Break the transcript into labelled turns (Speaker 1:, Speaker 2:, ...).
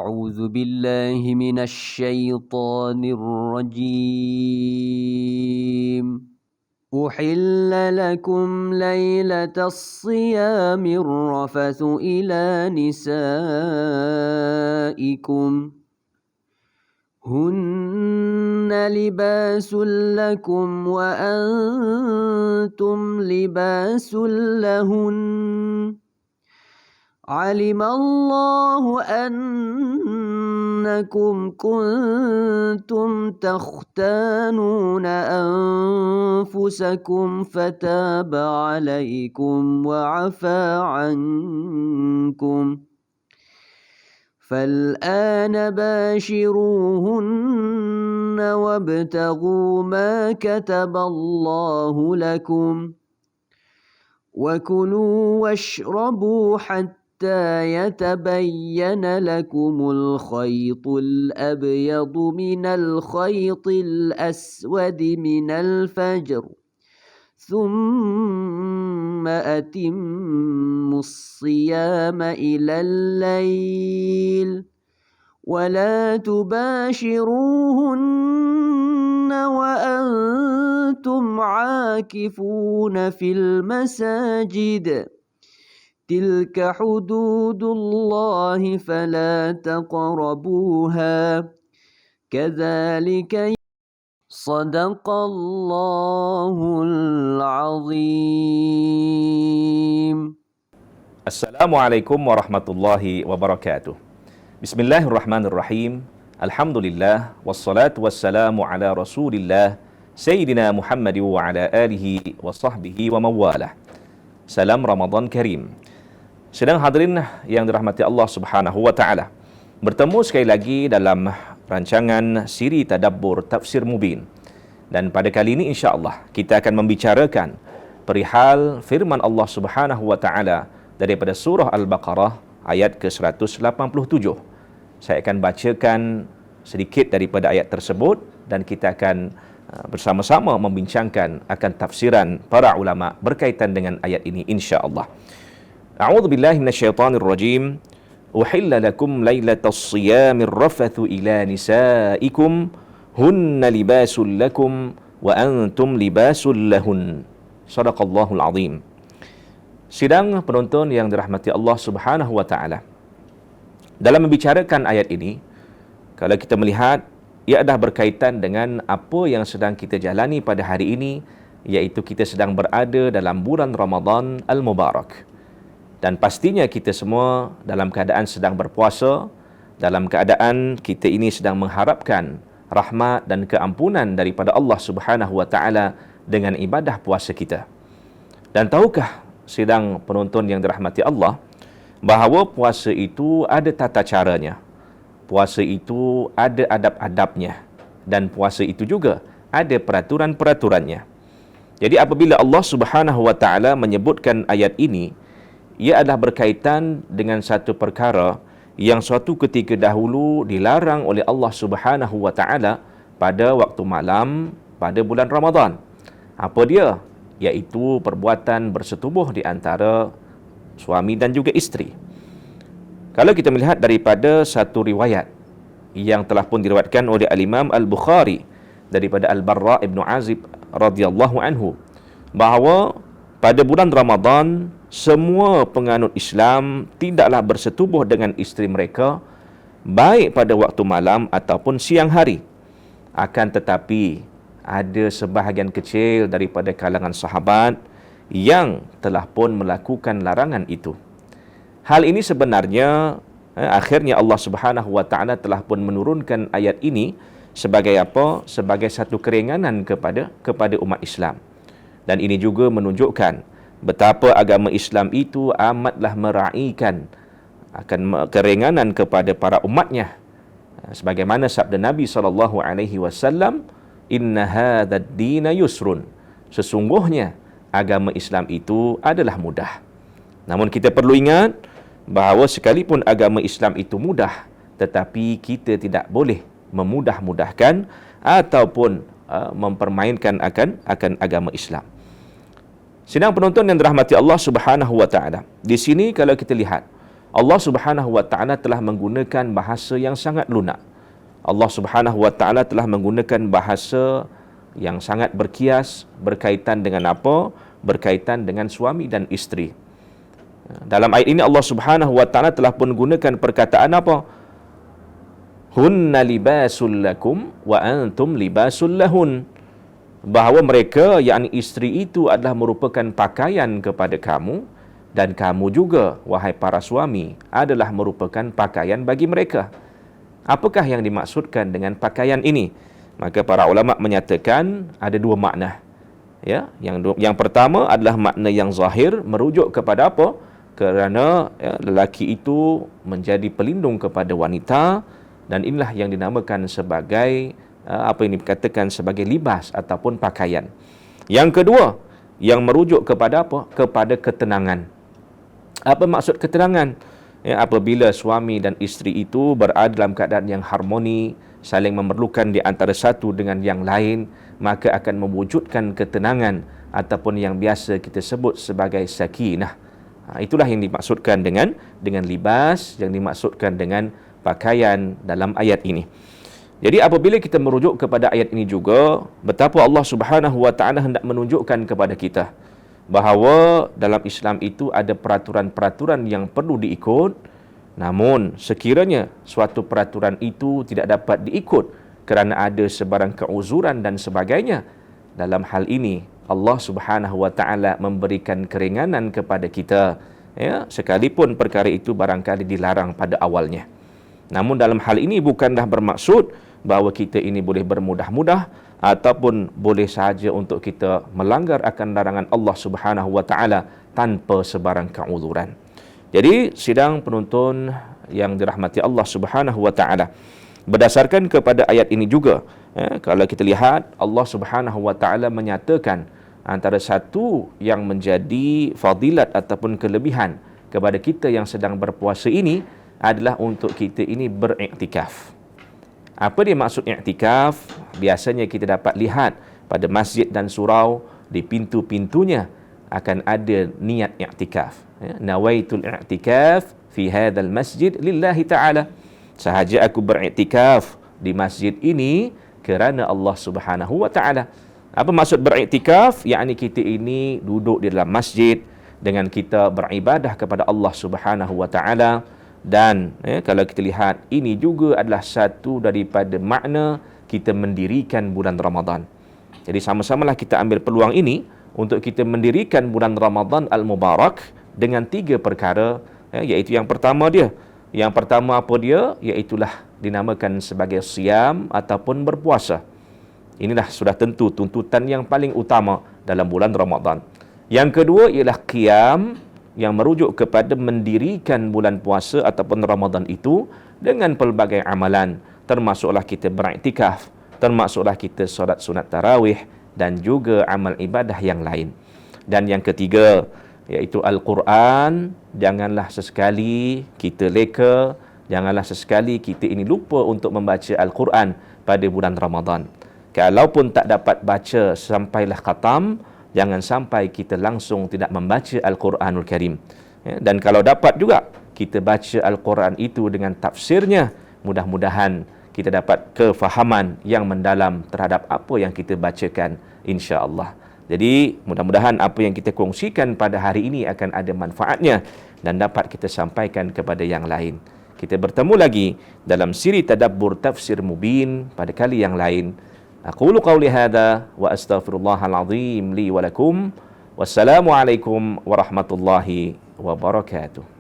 Speaker 1: أعوذ بالله من الشيطان الرجيم. أحل لكم ليلة الصيام الرفث إلى نسائكم هن لباس لكم وأنتم لباس لهن علم الله أنكم كنتم تختانون أنفسكم فتاب عليكم وعفى عنكم فالآن باشروهن وابتغوا ما كتب الله لكم وكلوا واشربوا حتى يتبين لكم الخيط الأبيض من الخيط الأسود من الفجر ثم أتموا الصيام إلى الليل ولا تباشروهن وأنتم عاكفون في المساجد تلك حدود الله فلا تقربوها كذلك صدق الله العظيم.
Speaker 2: Assalamualaikum warahmatullahi wabarakatuh. Bismillahirrahmanirrahim. Alhamdulillah wassalatu wassalamu ala Rasulillah Sayyidina Muhammad wa ala alihi wa sahbihi wa mawalah. Salam Ramadan Karim. Sedang hadirin yang dirahmati Allah Subhanahu wa taala. Bertemu sekali lagi dalam rancangan siri tadabbur tafsir mubin. Dan pada kali ini insya-Allah kita akan membicarakan perihal firman Allah Subhanahu wa taala daripada surah Al-Baqarah ayat ke-187. Saya akan bacakan sedikit daripada ayat tersebut dan kita akan bersama-sama membincangkan akan tafsiran para ulama berkaitan dengan ayat ini insya-Allah. A'udzu billahi minasyaitonir rajim. Uhilla lakum lailatas siyamir rafathu ila nisaikum hunna libasul lakum wa antum libasul lahun. Shadaqallahul azim. Sidang penonton yang dirahmati Allah Subhanahu wa taala. Dalam membicarakan ayat ini, kalau kita melihat ia adalah berkaitan dengan apa yang sedang kita jalani pada hari ini, iaitu kita sedang berada dalam bulan Ramadan Al-Mubarak. Dan pastinya kita semua dalam keadaan sedang berpuasa, dalam keadaan kita ini sedang mengharapkan rahmat dan keampunan daripada Allah Subhanahu wa taala dengan ibadah puasa kita. Dan tahukah sidang penonton yang dirahmati Allah, bahawa puasa itu ada tata caranya. Puasa itu ada adab-adabnya. Dan puasa itu juga ada peraturan-peraturannya. Jadi apabila Allah Subhanahu wa taala menyebutkan ayat ini, ia adalah berkaitan dengan satu perkara yang suatu ketika dahulu dilarang oleh Allah Subhanahu wa taala pada waktu malam pada bulan Ramadan. Apa dia? Iaitu perbuatan bersetubuh di antara suami dan juga isteri. Kalau kita melihat daripada satu riwayat yang telah pun diriwayatkan oleh Al-Imam Al-Bukhari daripada Al-Barra' Ibn Azib radhiyallahu anhu, bahawa pada bulan Ramadan semua penganut Islam tidaklah bersetubuh dengan isteri mereka baik pada waktu malam ataupun siang hari. Akan tetapi ada sebahagian kecil daripada kalangan sahabat yang telah pun melakukan larangan itu. Hal ini sebenarnya akhirnya Allah Subhanahu wa taala telah pun menurunkan ayat ini sebagai apa? Sebagai satu keringanan kepada umat Islam. Dan ini juga menunjukkan betapa agama Islam itu amatlah meraihkan akan keringanan kepada para umatnya. Sebagaimana sabda Nabi SAW, "Inna hadzal dina yusrun." Sesungguhnya agama Islam itu adalah mudah. Namun kita perlu ingat bahawa sekalipun agama Islam itu mudah, tetapi kita tidak boleh memudah-mudahkan ataupun mempermainkan akan agama Islam. Sidang penonton yang dirahmati Allah Subhanahu wa taala. Di sini kalau kita lihat Allah Subhanahu wa taala telah menggunakan bahasa yang sangat lunak. Allah Subhanahu wa taala telah menggunakan bahasa yang sangat berkias berkaitan dengan apa? Berkaitan dengan suami dan isteri. Dalam ayat ini Allah Subhanahu wa taala telah pun gunakan perkataan apa? Hunna libasul lakum wa antum libasul lahun. Bahawa mereka, yakni isteri itu adalah merupakan pakaian kepada kamu, dan kamu juga, wahai para suami, adalah merupakan pakaian bagi mereka. Apakah yang dimaksudkan dengan pakaian ini? Maka para ulama menyatakan ada dua makna. Ya, yang pertama adalah makna yang zahir, merujuk kepada apa? Kerana lelaki itu menjadi pelindung kepada wanita, dan inilah yang dinamakan sebagai apa yang dikatakan sebagai libas ataupun pakaian. Yang kedua, yang merujuk kepada apa? Kepada ketenangan. Apa maksud ketenangan? Apabila suami dan isteri itu berada dalam keadaan yang harmoni, saling memerlukan di antara satu dengan yang lain, maka akan mewujudkan ketenangan ataupun yang biasa kita sebut sebagai sakinah. Itulah yang dimaksudkan dengan libas, yang dimaksudkan dengan pakaian dalam ayat ini. Jadi apabila kita merujuk kepada ayat ini juga, betapa Allah Subhanahu wa taala hendak menunjukkan kepada kita bahawa dalam Islam itu ada peraturan-peraturan yang perlu diikut, namun sekiranya suatu peraturan itu tidak dapat diikut kerana ada sebarang keuzuran dan sebagainya, dalam hal ini Allah Subhanahu wa taala memberikan keringanan kepada kita, ya, sekalipun perkara itu barangkali dilarang pada awalnya. Namun dalam hal ini bukanlah bermaksud bahawa kita ini boleh bermudah-mudah ataupun boleh sahaja untuk kita melanggar akan larangan Allah Subhanahu wa taala tanpa sebarang keuzuran. Jadi sidang penonton yang dirahmati Allah Subhanahu wa taala, berdasarkan kepada ayat ini juga, kalau kita lihat Allah Subhanahu wa taala menyatakan antara satu yang menjadi fadilat ataupun kelebihan kepada kita yang sedang berpuasa ini adalah untuk kita ini beriktikaf. Apa dia maksud iktikaf? Biasanya kita dapat lihat pada masjid dan surau, di pintu-pintunya akan ada niat iktikaf. Nawaitul iktikaf fi hadzal masjid lillahi ta'ala. Sahaja aku beriktikaf di masjid ini kerana Allah Subhanahu wa taala. Apa maksud beriktikaf? Yakni kita ini duduk di dalam masjid dengan kita beribadah kepada Allah Subhanahu wa taala. Dan kalau kita lihat, ini juga adalah satu daripada makna kita mendirikan bulan Ramadan. Jadi sama-samalah kita ambil peluang ini untuk kita mendirikan bulan Ramadan Al-Mubarak dengan 3 perkara, iaitu yang pertama dia. Yang pertama apa dia? Iaitulah dinamakan sebagai siam ataupun berpuasa. Inilah sudah tentu tuntutan yang paling utama dalam bulan Ramadan. Yang kedua ialah qiyam, yang merujuk kepada mendirikan bulan puasa ataupun Ramadan itu dengan pelbagai amalan, termasuklah kita beriktikaf, termasuklah kita solat sunat tarawih dan juga amal ibadah yang lain. Dan yang ketiga iaitu Al-Quran. Janganlah sesekali kita leka, janganlah sesekali kita ini lupa untuk membaca Al-Quran pada bulan Ramadan. Kalaupun tak dapat baca sampailah khatam, jangan sampai kita langsung tidak membaca Al-Quranul Karim. Dan kalau dapat juga kita baca Al-Quran itu dengan tafsirnya, mudah-mudahan kita dapat kefahaman yang mendalam terhadap apa yang kita bacakan, insya-Allah. Jadi mudah-mudahan apa yang kita kongsikan pada hari ini akan ada manfaatnya dan dapat kita sampaikan kepada yang lain. Kita bertemu lagi dalam siri tadabbur tafsir mubin pada kali yang lain. Aqulu qawli hadha wa astaghfirullahal azim li wa lakum. Wassalamu alaikum warahmatullahi wabarakatuh.